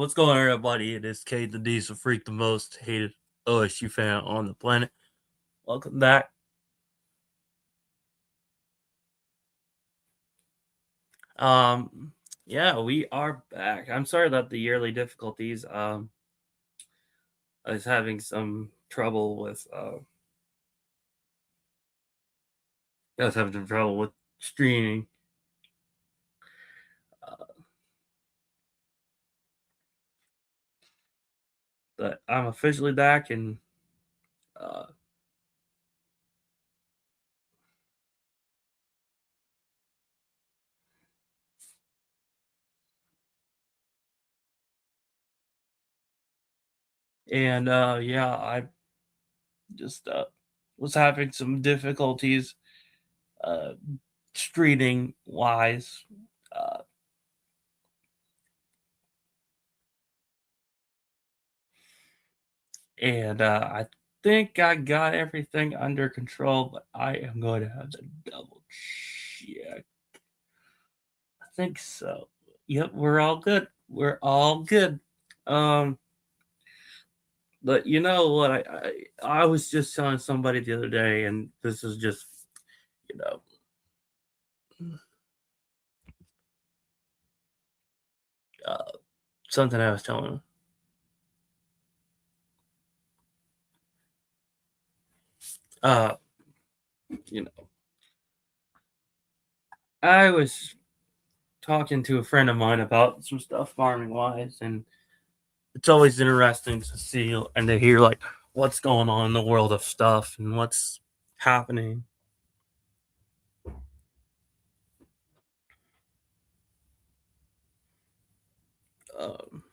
What's going on, everybody? It is Kate the Diesel Freak, the most hated OSU fan on the planet. Welcome back. Um, yeah, we are back. I'm sorry about the yearly difficulties. I was having some trouble with I was having some trouble with streaming. Uh, but I'm officially back, uh, yeah, I just was having some difficulties uh streaming wise. Uh, I think I got everything under control, but I am going to have to double check. I think so. Yep, we're all good. We're all good. Um, but you know what? I was just telling somebody the other day, and this is just you know uh, something I was telling them. Uh, you know, I was talking to a friend of mine about some stuff farming wise, and it's always interesting to see and to hear like what's going on in the world of stuff and what's happening. Um,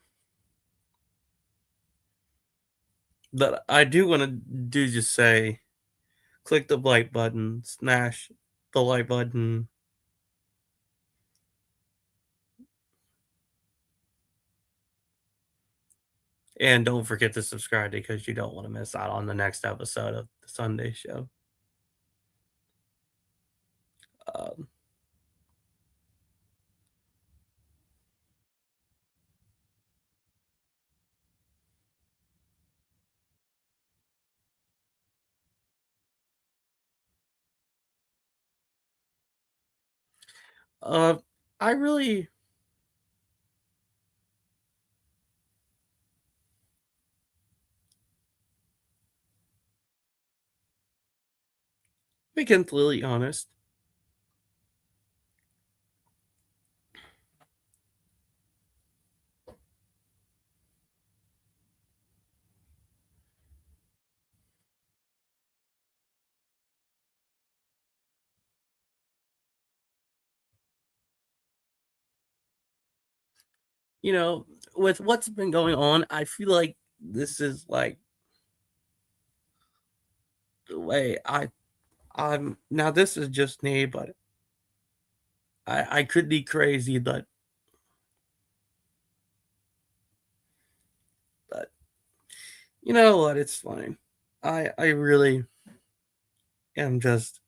but I do want to do just say, click the like button, smash the like button, and don't forget to subscribe because you don't want to miss out on the next episode of the Sunday show. Um, uh, I really be completely honest. You know, with what's been going on, I feel like this is like the way I'm now. This is just me, but I could be crazy, but you know what? It's fine. I really am just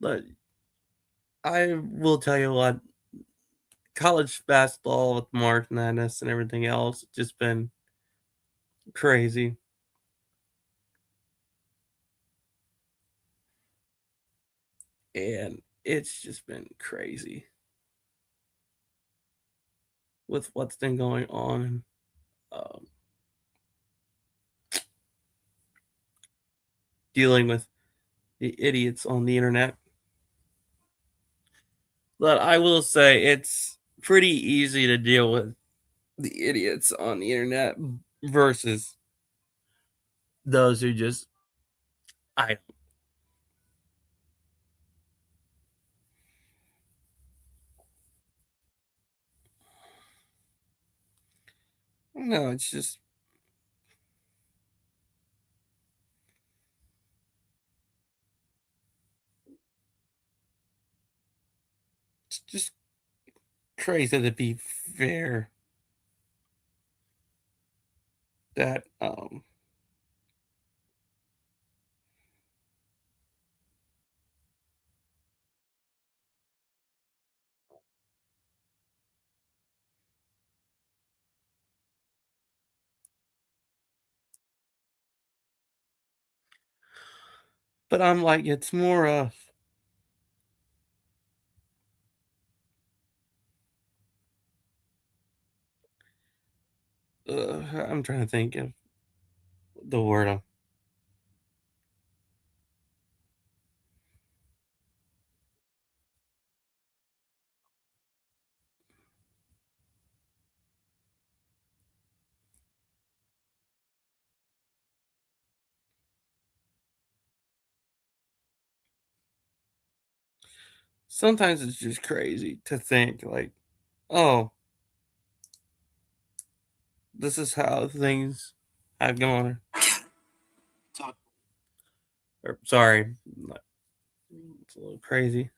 but I will tell you what, college basketball with March Madness and everything else, it's just been crazy. And it's just been crazy with what's been going on. Um, Dealing with the idiots on the internet. But I will say it's pretty easy to deal with the idiots on the internet versus those who just I no, it's just crazy to be fair. that but I'm like it's more of I'm trying to think of the word. Sometimes it's just crazy to think like, oh, this is how things have gone. Or, sorry, it's a little crazy.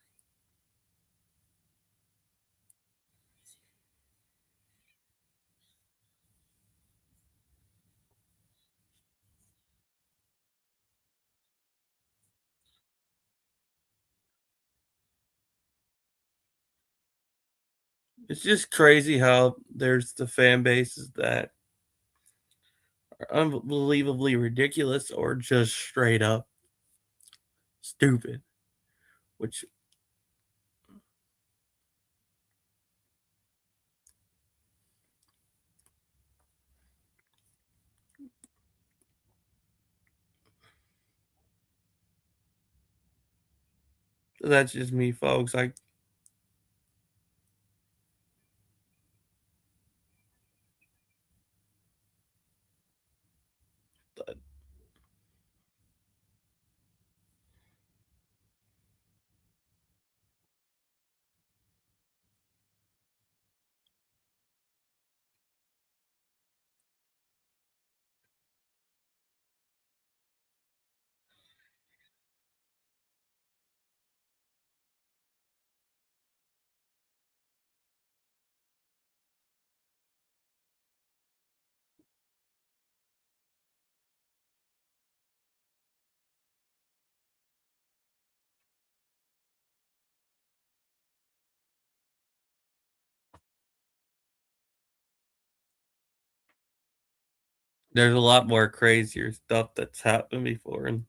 It's just crazy how there's the fan bases that are unbelievably ridiculous or just straight up stupid, which that's just me, folks. There's a lot more crazier stuff that's happened before, and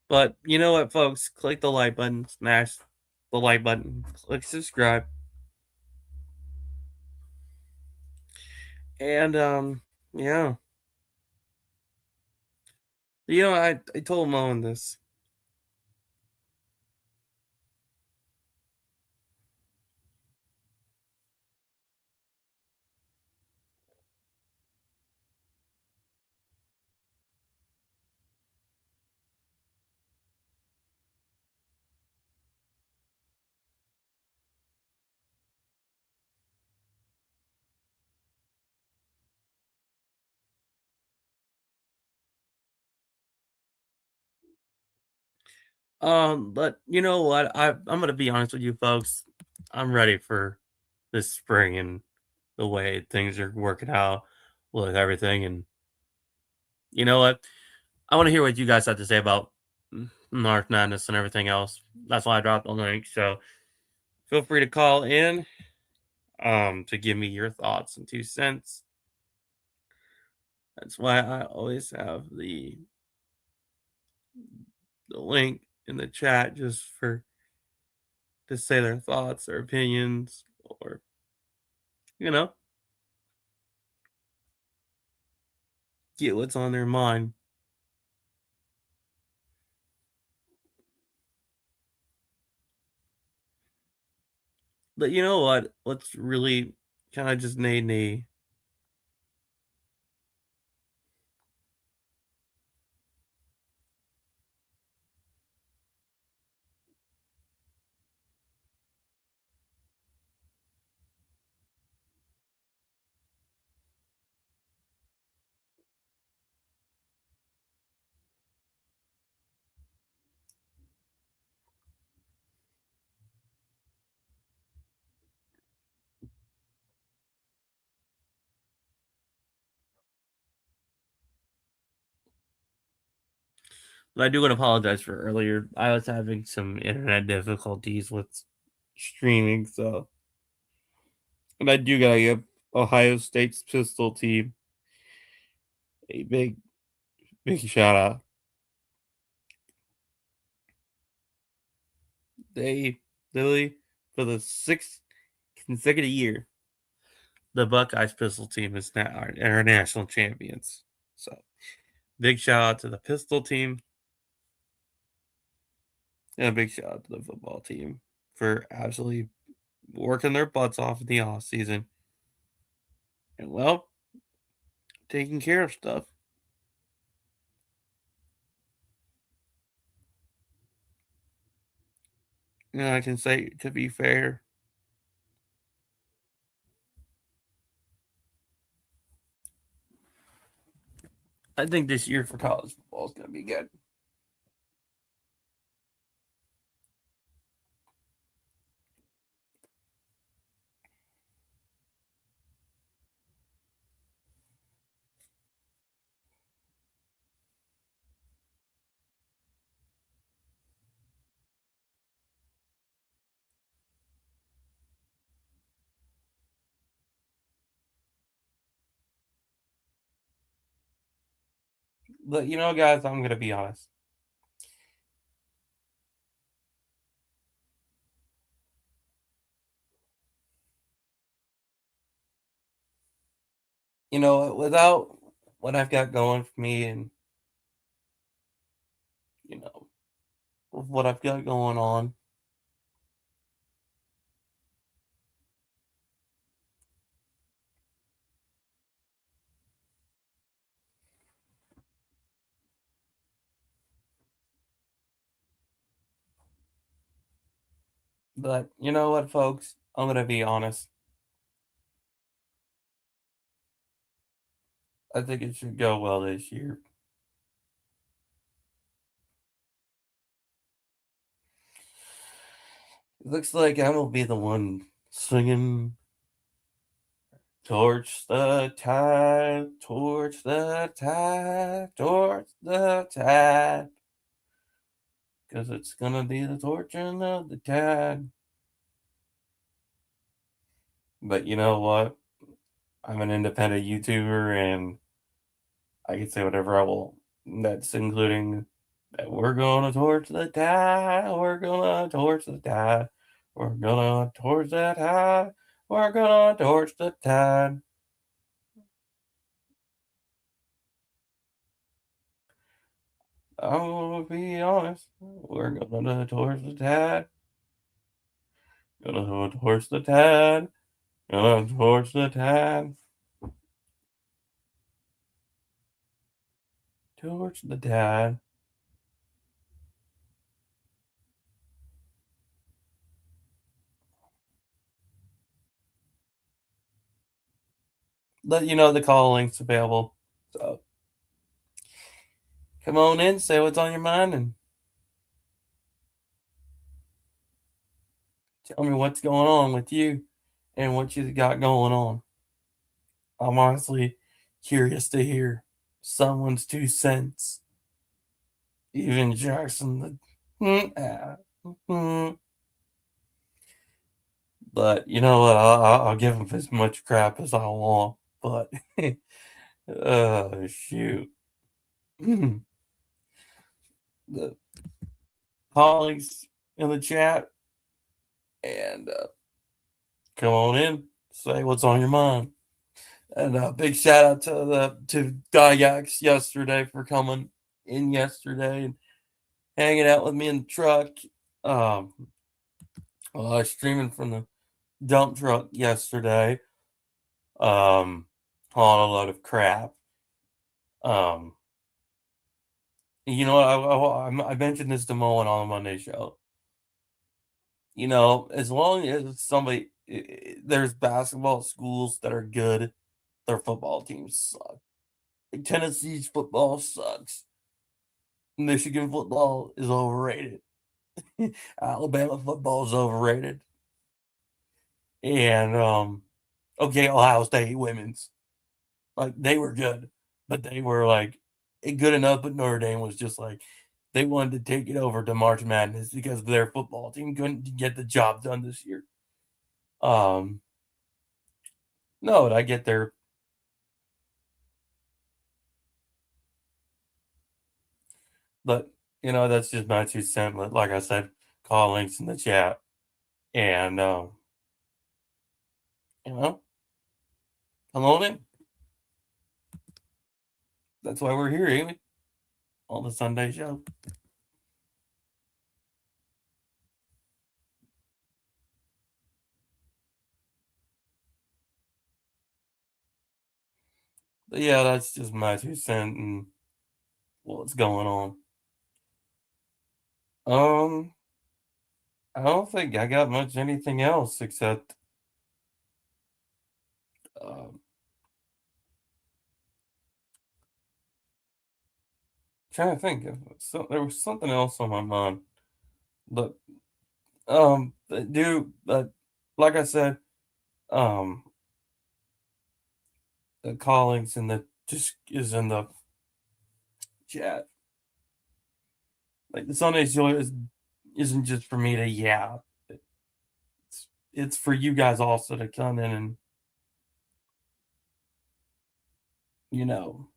but you know what, folks? Click the like button, smash the like button, click subscribe, and yeah, I told Moen this. But you know what? I'm gonna be honest with you, folks. I'm ready for this spring and the way things are working out with everything. And you know what? I want to hear what you guys have to say about March Madness and everything else. That's why I dropped the link. So feel free to call in to give me your thoughts and 2 cents. That's why I always have the the link in the chat just for to say their thoughts, their opinions, or you know, get what's on their mind. But you know what? What's really kind of just nay. But I do want to apologize for earlier. I was having some internet difficulties with streaming, so and I do gotta give Ohio State's pistol team a big shout out. They literally for the sixth consecutive year, the Buckeyes pistol team is now our international champions. So big shout out to the pistol team and a big shout out to the football team for absolutely working their butts off in the off season and well taking care of stuff. And I can say to be fair, I think this year for college football is going to be good. But you know, guys, I'm going to be honest. You know, without what I've got going for me and, you know, what I've got going on, but you know what, folks? I'm going to be honest. I think it should go well this year. It looks like I'm going to be the one swinging torch the tide, torch the tide, torch the tide. Because it's going to be the torching of the tide. But you know what? I'm an independent YouTuber and I can say whatever I want. That's including that we're gonna torch the tide, we're gonna torch the tide, we're gonna torch that tide, we're gonna torch the tide. I'm gonna be honest, we're gonna torch the tide, gonna torch the tide, gonna torch the tide, torch the tide. Let you know the call link's available. So come on in, say what's on your mind, and tell me what's going on with you and what you got going on. I'm honestly curious to hear someone's 2 cents. Even Jackson, but you know what? I'll give him as much crap as I want. But oh shoot, the colleagues in the chat and come on in, say what's on your mind. And big shout out to Gygax yesterday for coming in yesterday and hanging out with me in the truck. Um, Streaming from the dump truck yesterday. Hauling a load of crap. Um, you know, I mentioned this to Mullen on the Monday show. You know, as long as there's basketball schools that are good, their football teams suck. Like Tennessee's football sucks. Michigan football is overrated. Alabama football is overrated. And okay, Ohio State women's, like, they were good, but they were like good enough. But Notre Dame was just like they wanted to take it over to March Madness because their football team couldn't get the job done this year. Um, no, I get there, but you know that's just my 2 cents. Like I said, call links in the chat, and you know, come on in. That's why we're here, Amy, on the Sunday show. But yeah, that's just my 2 cents and what's going on. Um, I don't think I got much anything else except um, trying to think. There was something else on my mind, but dude, but like I said, um, the callings and the just is in the chat. Like the Sunday show isn't just for me to it's for you guys also to come in and you know.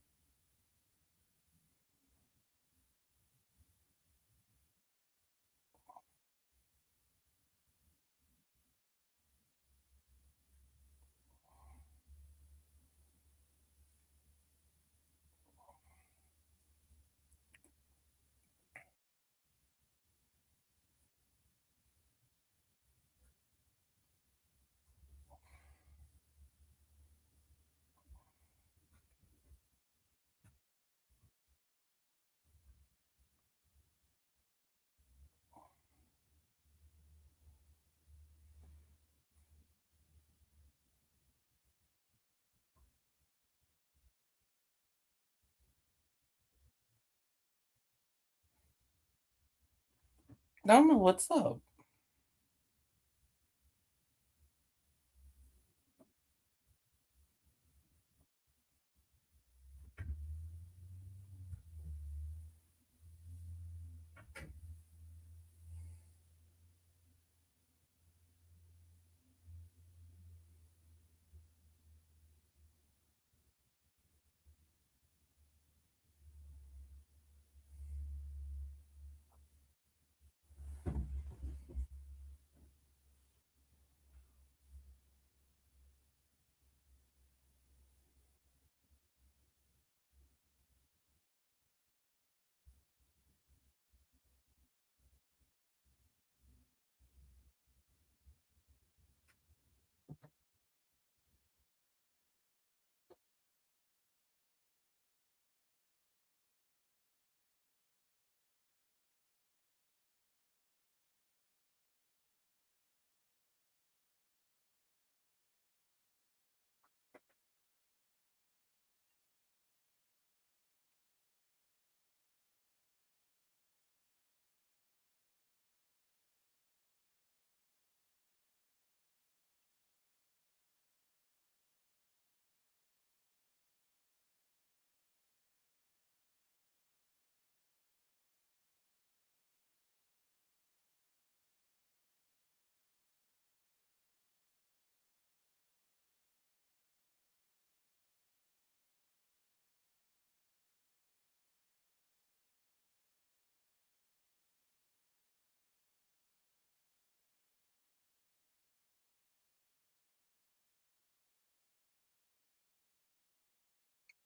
I don't know what's up.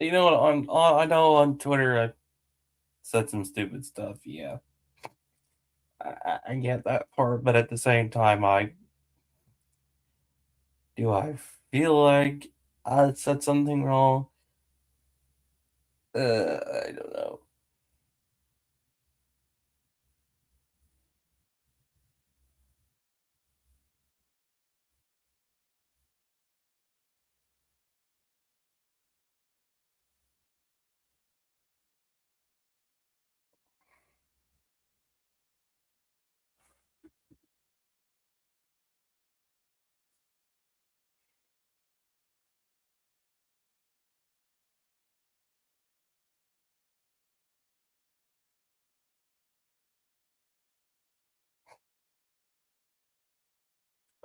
You know what? I know on Twitter I said some stupid stuff. Yeah, I get that part, but at the same time, I feel like I said something wrong. I don't know.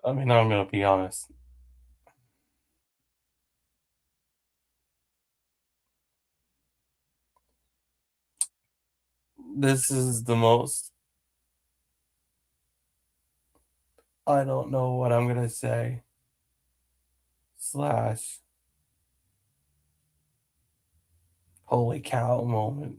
I mean, I'm gonna be honest. This is the most. I don't know what I'm gonna say. Slash. Holy cow moment.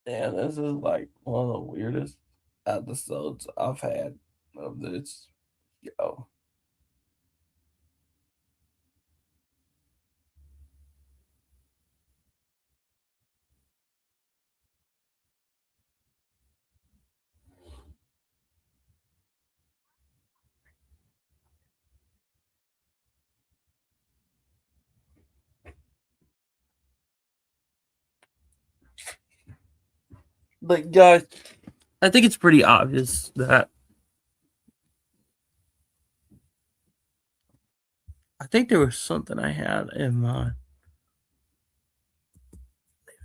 Yeah, this is like one of the weirdest episodes I've had of this show. But guys, I think it's pretty obvious that I think there was something I had in mind.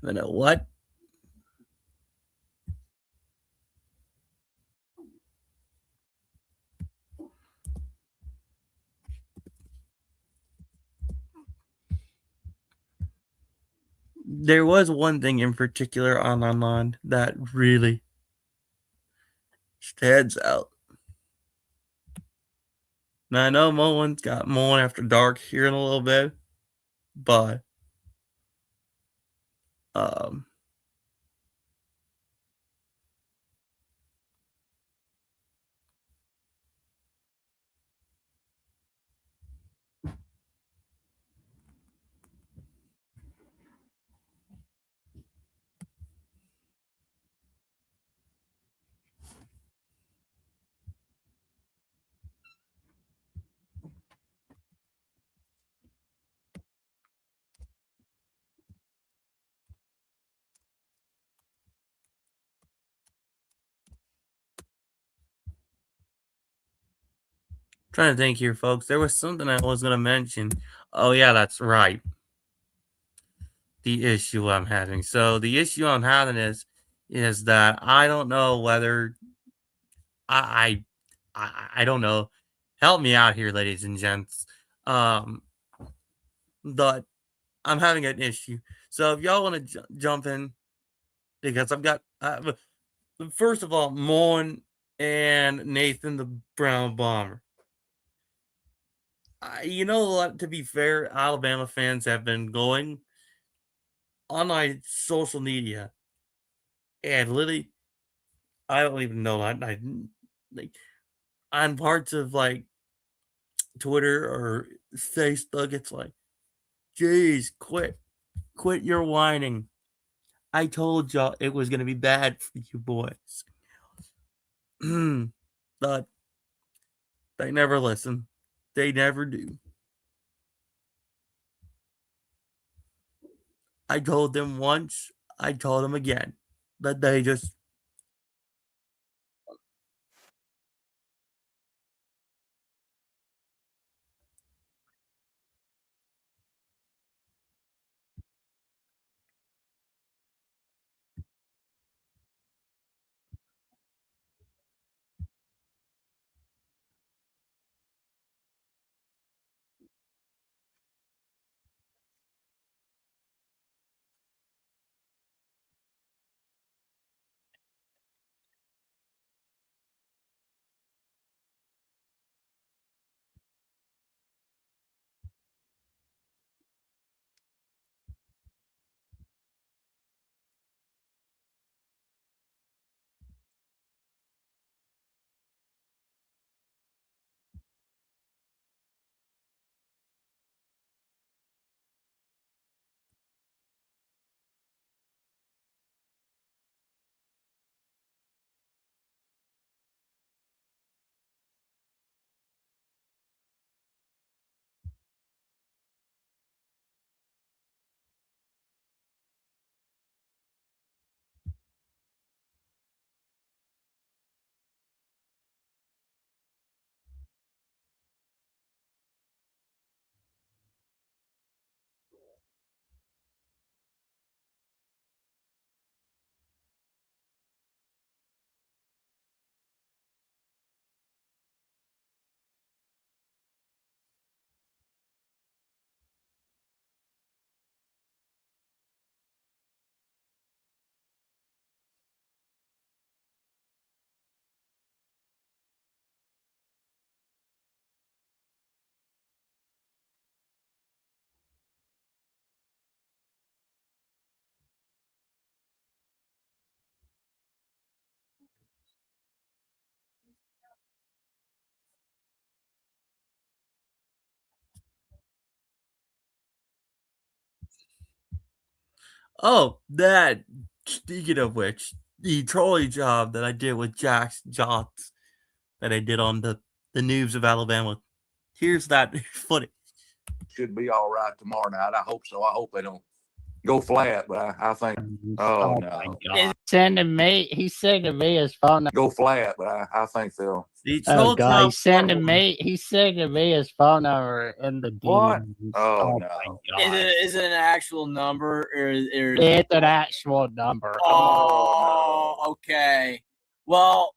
You know what? There was one thing in particular on my mind that really stands out. Now I know Mullen's got Mullen After Dark here in a little bit, but um, trying to think here, folks. There was something I was gonna mention. Oh yeah, that's right. The issue I'm having. So the issue I'm having is that I don't know whether I I don't know. Help me out here, ladies and gents. Um, but I'm having an issue. So if y'all want to jump in, because I've got first of all, Moan and Nathan the Brown Bomber. You know what? To be fair, Alabama fans have been going on my social media and literally, I don't even know. Like on parts of like Twitter or Facebook, it's like, geez, quit your whining. I told y'all it was gonna be bad for you boys. But they never listen. They never do. I told them once, I told them again. That they just oh, that speaking of which, the trolley job that I did with Jackson Johns that I did on the news of Alabama. Here's that footage. Should be all right tomorrow night. I hope so. I hope they don't go flat, but I think. Oh, no. Sending me, he's sending me his phone number. Go flat, but I think they'll. The Oh troll God, job he's sending me, he's sending me his phone number in the What? DMs. Oh, my no. God. Is it an actual number or It's an actual number. Oh, okay. Well,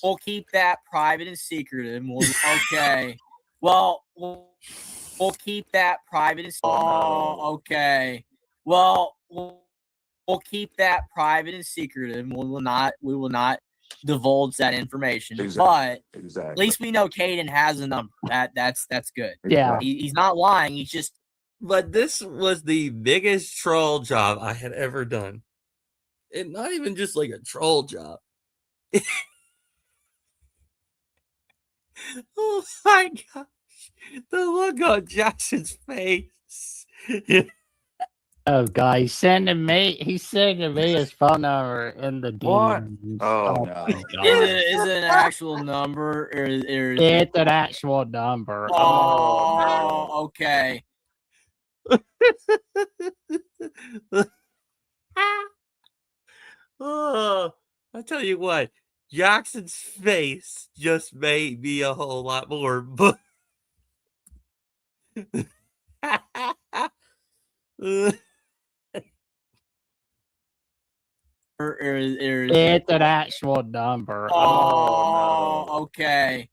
we'll keep that private and secretive. Okay. Well, we'll keep that private and secretive. Oh, okay. Well, we'll keep that private and secretive. We will not divulge that information. Exactly. But Exactly. at least we know Caden has a number. That's good. Yeah. He's not lying. He's just. But this was the biggest troll job I had ever done. And not even just like a troll job. Oh my gosh. The look on Jackson's face. Oh God, he's sending me his phone number in the What? DMs. Oh, no. my God. Is it an actual number or It's an actual number. Oh, okay. Oh, I tell you what, Jackson's face just made me a whole lot more. It's an actual number. Oh, okay.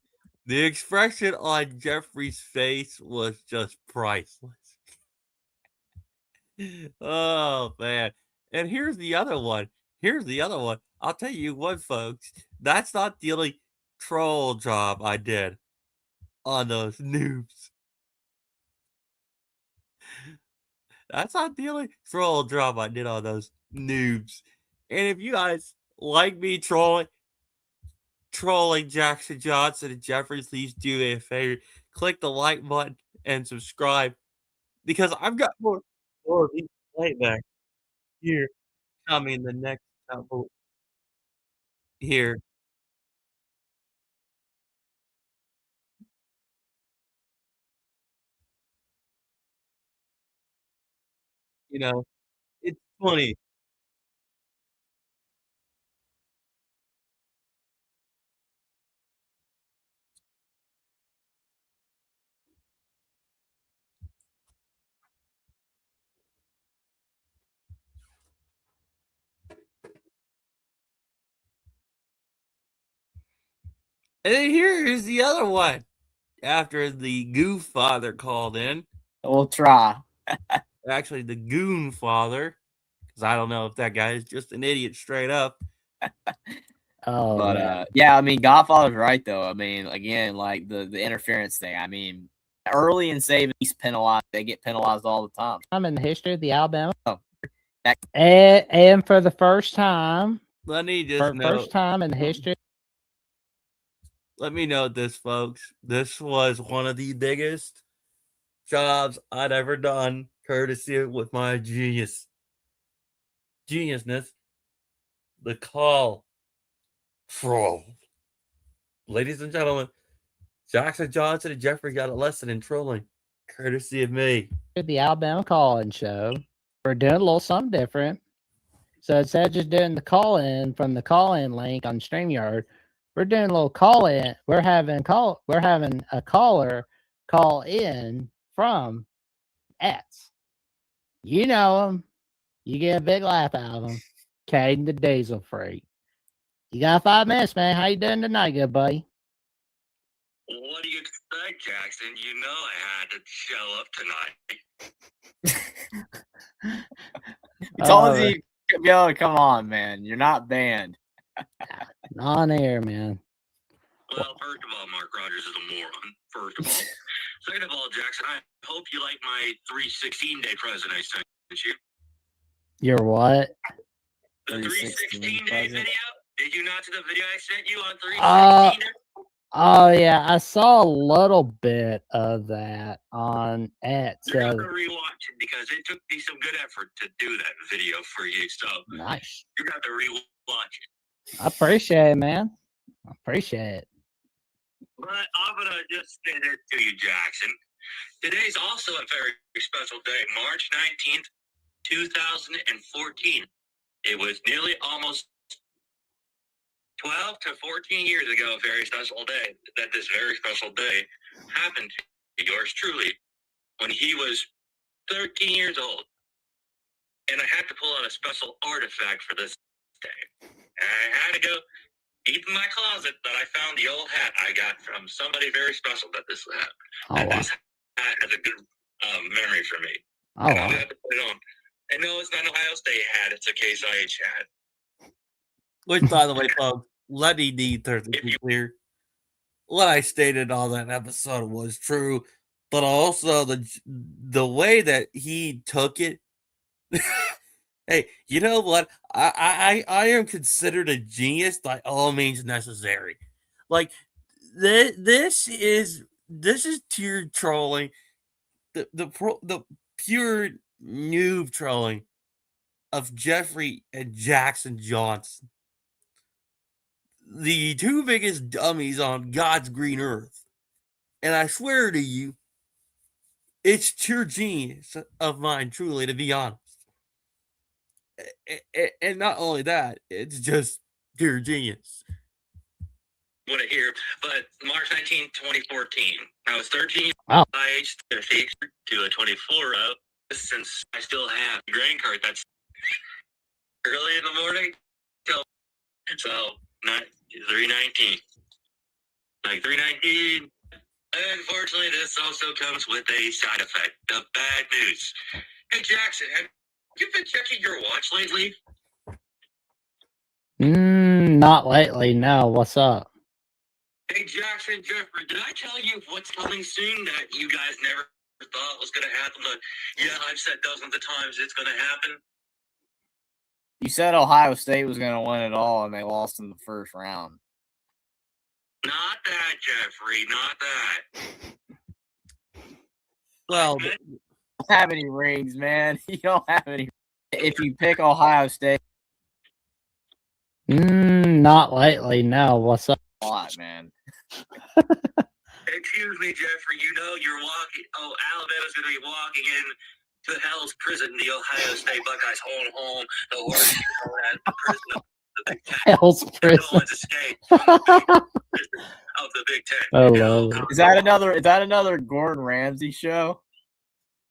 The expression on Jeffrey's face was just priceless. Oh man. And here's the other one. I'll tell you what, folks. That's not the only troll job I did on those noobs. That's not the only troll job I did on those noobs. And if you guys like me trolling, trolling Jackson Johnson and Jeffrey, please do me a favor. Click the like button and subscribe because I've got more of these playback here coming the next couple here. You know, it's funny. And then here is the other one. After the Goof Father called in, We'll try. actually the Goon Father, because I don't know if that guy is just an idiot straight up. Oh, But man. yeah, I mean, Godfather's right though. I mean, again, like the interference thing. I mean, early and saving he's penalized. They get penalized all the time. I'm in the history of the Alabama. Oh. And for the first time, Let me just know. first time in the history. Let me note this, folks. This was one of the biggest jobs I'd ever done, courtesy with my geniusness. The call fraud. Ladies and gentlemen, Jackson Johnson and Jeffrey got a lesson in trolling, courtesy of me. The Alabama call-in show. We're doing a little something different. So instead of just doing the call-in from the call-in link on StreamYard, we're doing a little call-in. We're having a caller call in from X. You know him. You get a big laugh out of him. Caden the Diesel Freak. You got 5 minutes, man. How you doing tonight, good buddy? What do you expect, Jackson? You know I had to show up tonight. It's always you. Yo, come on, man. You're not banned. On air, man. Well, first of all, Mark Rogers is a moron. First of all. Second of all, Jackson, I hope you like my 316-day present I sent you. Your what? The 316 316-day present? video? Did you not see the video I sent you on 316? Oh yeah, I saw a little bit of that on X. You're going to rewatch it because it took me some good effort to do that video for you. So Nice. you're going to have to rewatch it. I appreciate it, man. I appreciate it. But I'm going to just say this to you, Jackson. Today's also a very special day, March 19th, 2014. It was nearly almost 12 to 14 years ago, a very special day, that this very special day happened to yours truly when he was 13 years old. And I had to pull out a special artifact for this day. And I had to go deep in my closet that I found the old hat I got from somebody very special that this hat. Oh, That wow. this hat has a good memory for me. Oh, And I'm wow. gonna have to put it on. And no, it's not an Ohio State hat. It's a Case IH hat. Which, by the way, folks, let me be perfectly clear. What I stated on that episode was true, but also the way that he took it. Hey, you know what? I am considered a genius by all means necessary. Like this is tier trolling, the pure noob trolling of Jeffrey and Jackson Johnson, the two biggest dummies on God's green earth. And I swear to you, it's pure genius of mine, truly, to be honest. And not only that, it's just pure genius. Want to hear, but March 19, 2014, I was 13. Wow. I aged 50 to a 24 since I still have a grain cart that's early in the morning till so not 319. Like 319. Unfortunately, this also comes with a side effect of bad news. Hey Jackson, have you been checking your watch lately? Not lately. No. What's up? Hey Jackson, Jeffrey, did I tell you what's coming soon that you guys never thought was going to happen? But yeah, I've said dozens of times it's going to happen. You said Ohio State was going to win it all, and they lost in the first round. Not that, Jeffrey. Not that. Well, You don't have any rings, man. You don't have any. If you pick Ohio State, Not lately. No. What's up? a lot, man. Excuse me, Jeffrey. You know you're walking. Oh, Alabama's going to be walking in to hell's prison. The Ohio State Buckeyes home. The Oregon at the prison of the Big Ten. Hell's No prison. one's escaped from the prison of the Big Ten. Oh, You know, Lord. Is that another Gordon Ramsay show?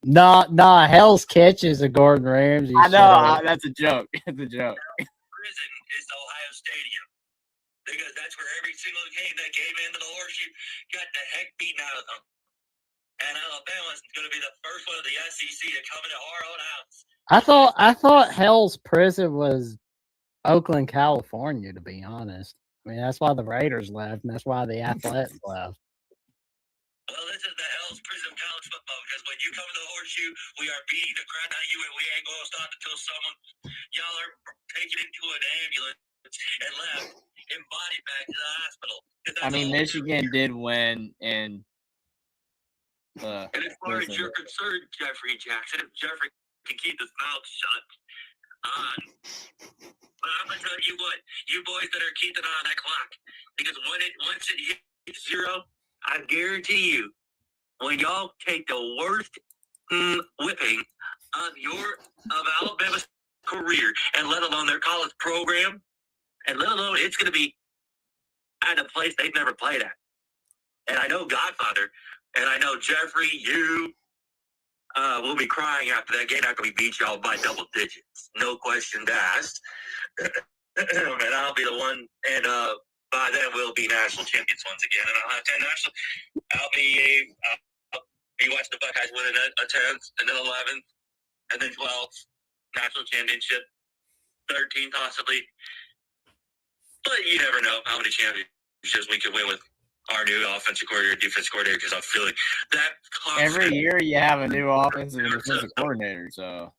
Nah. Hell's Kitchen is a Gordon Ramsay I know. show. That's a joke. It's a joke. prison is the Ohio Stadium. Because that's where every single game that came into the horseshoe got the heck beaten out of them. And Alabama's going to be the first one of the SEC to come into our own house. I thought Hell's Prison was Oakland, California, to be honest. I mean, that's why the Raiders left, and that's why the Athletics left. Well, this is the hell's prison of college football because when you come to the horseshoe, we are beating the crap out of you, and we ain't going to stop until y'all are taken into an ambulance and left embodied back to the hospital. I mean, Michigan did win, and And as far as you're concerned, Jeffrey Jackson, if Jeffrey can keep his mouth shut, but I'm gonna tell you what, you boys that are keeping on that clock, because once it hits 0, I guarantee you, when y'all take the worst whipping of Alabama's career, and let alone their college program, and let alone it's gonna be at a place they've never played at. And I know Godfather, and I know Jeffrey, you will be crying after that game after we beat y'all by double digits. No questions asked. And I'll be the one, and by then we'll be national champions once again. And I'll have 10 national. I'll be watching the Buckeyes win a 10th, and then 11th, and then 12th national championship, 13 possibly. But you never know how many championships we could win with our new offensive coordinator, defensive coordinator, because I'm feeling that every confident. year you have a new offensive and defensive coordinator. So,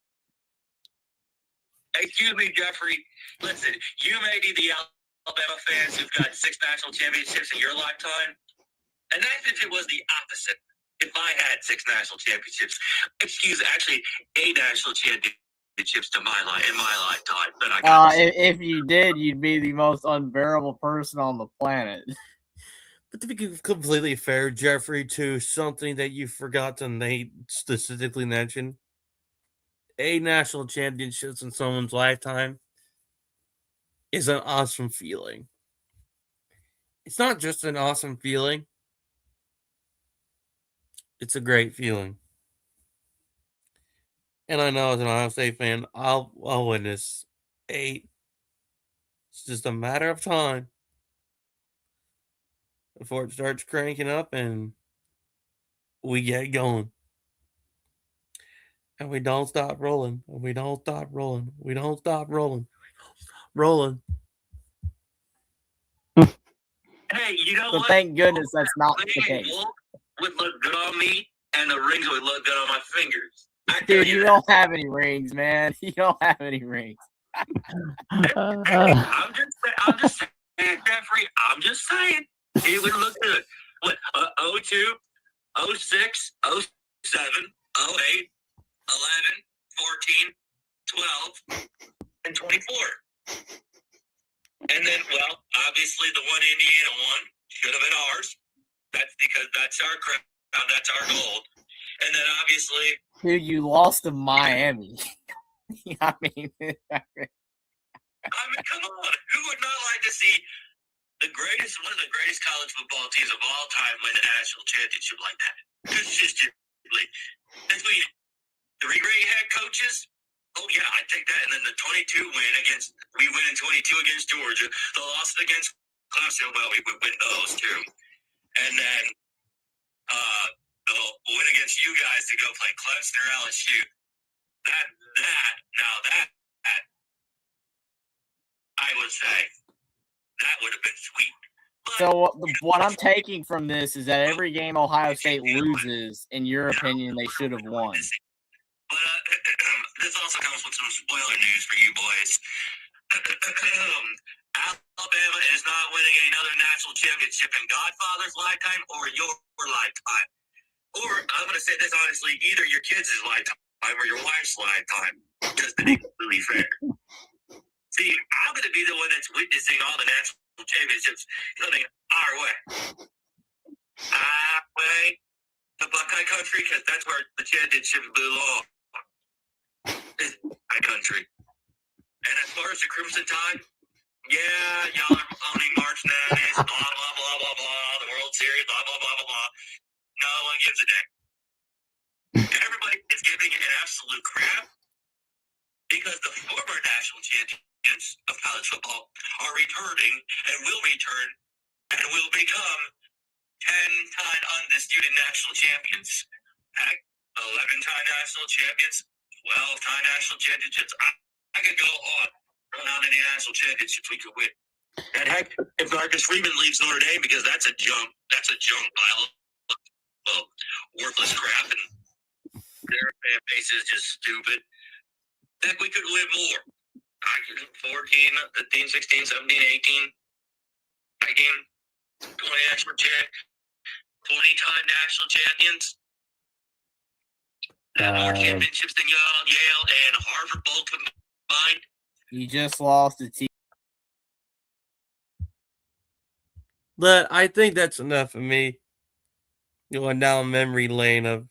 Excuse me, Jeffrey. Listen, you may be the Alabama fans who've got 6 national championships in your lifetime. And that's if it was the opposite. If I had 6 national championships, actually 8 national championships in my lifetime. But I got if you did, you'd be the most unbearable person on the planet. but to be completely fair, Jeffrey, to something that you forgot to specifically mention, 8 national championships in someone's lifetime is an awesome feeling. It's not just an awesome feeling. It's a great feeling. And I know as an Ohio State fan, I'll witness 8. It's just a matter of time before it starts cranking up and we get going. And we don't stop rolling. And we don't stop rolling. We don't stop rolling. Rolling. Hey, you know So what? thank goodness that's not the case. Would look good on me, and the rings would look good on my fingers. I tell Dude, you you that. don't have any rings, man. You don't have any rings. Hey, I'm just saying, Jeffrey. I'm just saying. It would look good. What, 02, 06, 07, 08, 11, 14, 12, and 24. And then, well, obviously the one Indiana won should have been ours. That's because that's our crown, that's our gold. And then obviously, Dude, you lost to Miami. I mean, come on. Who would not like to see one of the greatest college football teams of all time win a national championship like that? Consistently. Between 3 great head coaches. Oh, yeah, I take that. And then the 22 we win in 22 against Georgia. The loss against Clemson, well, we would win those 2. And then the win against you guys to go play Clemson or LSU. That, I would say, that would have been sweet. But, so what I'm taking from this is that every game Ohio State loses, in your opinion, they should have won. But this also comes with some spoiler news for you boys. Alabama is not winning another national championship in Godfather's lifetime or your lifetime. Or I'm going to say this honestly, either your kids' lifetime or your wife's lifetime, just to be completely fair. See, I'm going to be the one that's witnessing all the national championships coming our way. Our way, the Buckeye country, because that's where the championships belong. Is Buckeye country. And as far as the Crimson Tide, yeah, y'all are owning March Madness, blah, blah, blah, blah, blah, the World Series, blah, blah, blah, blah, blah. No one gives a damn. Everybody is giving an absolute crap because the former national champions of college football are returning and will return and will become 10-time undisputed national champions. Heck, 11-time national champions, 12-time national championships. I could go on how many national championships we could win. And heck, if Marcus Freeman leaves Notre Dame because that's a junk pile of worthless crap, and their fan base is just stupid. Heck, we could win more. 14, 15, 16, 17, 18, 19, 20 national champ, 20-time national champions. Have more championships than Yale and Harvard both combined. You just lost the team. But I think that's enough of me going down memory lane of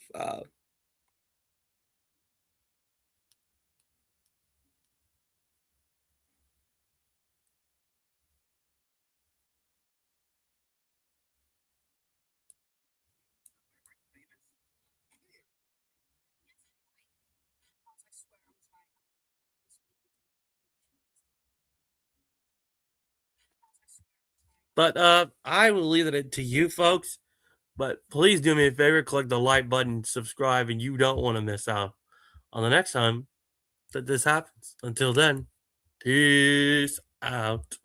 but I will leave it to you folks. But please do me a favor, click the like button, subscribe, and you don't want to miss out on the next time that this happens. Until then, peace out.